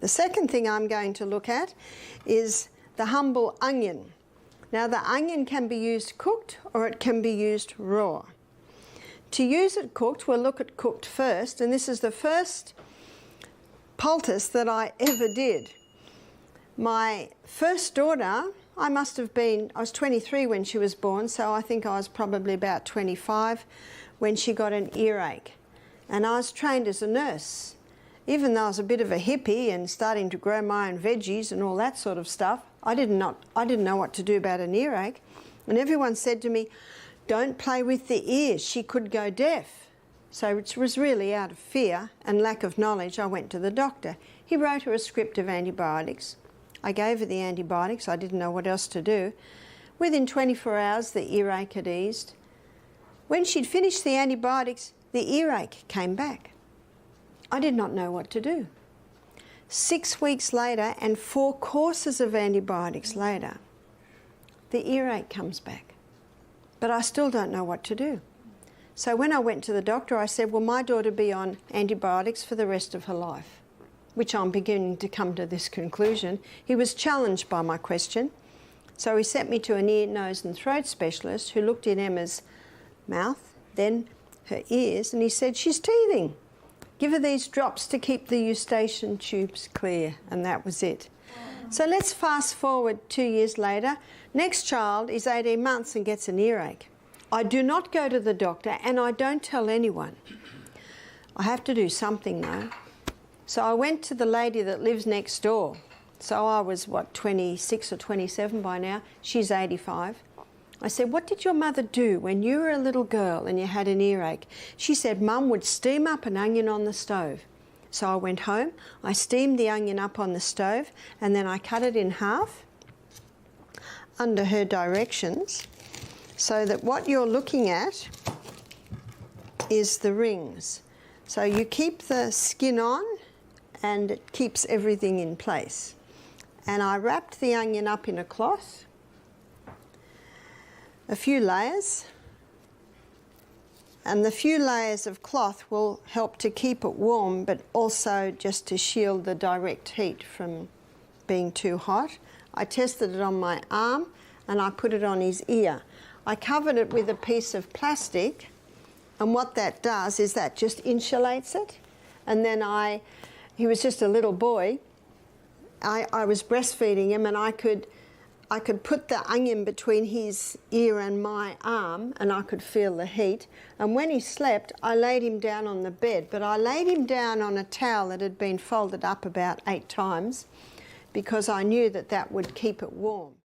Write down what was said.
The second thing I'm going to look at is the humble onion. Now, the onion can be used cooked or it can be used raw. To use it cooked, we'll look at cooked first, and this is the first poultice that I ever did. My first daughter, I was 23 when she was born, so I think I was probably about 25 when she got an earache. And I was trained as a nurse. Even though I was a bit of a hippie and starting to grow my own veggies and all that sort of stuff, I didn't know what to do about an earache. And everyone said to me, don't play with the ears, she could go deaf. So it was really out of fear and lack of knowledge, I went to the doctor. He wrote her a script of antibiotics. I gave her the antibiotics, I didn't know what else to do. Within 24 hours, the earache had eased. When she'd finished the antibiotics, the earache came back. I did not know what to do. 6 weeks later and 4 courses of antibiotics later, the earache comes back. But I still don't know what to do. So when I went to the doctor, I said, will my daughter be on antibiotics for the rest of her life? Which I'm beginning to come to this conclusion. He was challenged by my question. So he sent me to an ear, nose and throat specialist who looked in Emma's mouth, then her ears, and he said, she's teething. Give her these drops to keep the eustachian tubes clear, and that was it. So let's fast forward 2 years later. Next child is 18 months and gets an earache. I do not go to the doctor and I don't tell anyone. I have to do something though. So I went to the lady that lives next door. So I was, 26 or 27 by now. She's 85. I said, what did your mother do when you were a little girl and you had an earache? She said, Mum would steam up an onion on the stove. So I went home, I steamed the onion up on the stove, and then I cut it in half under her directions, so that what you're looking at is the rings. So you keep the skin on and it keeps everything in place. And I wrapped the onion up in a cloth, a few layers, and the few layers of cloth will help to keep it warm, but also just to shield the direct heat from being too hot. I tested it on my arm and I put it on his ear. I covered it with a piece of plastic, and what that does is that just insulates it. And then he was just a little boy, I was breastfeeding him, and I could put the onion between his ear and my arm, and I could feel the heat. And when he slept, I laid him down on the bed, but I laid him down on a towel that had been folded up about 8 times because I knew that that would keep it warm.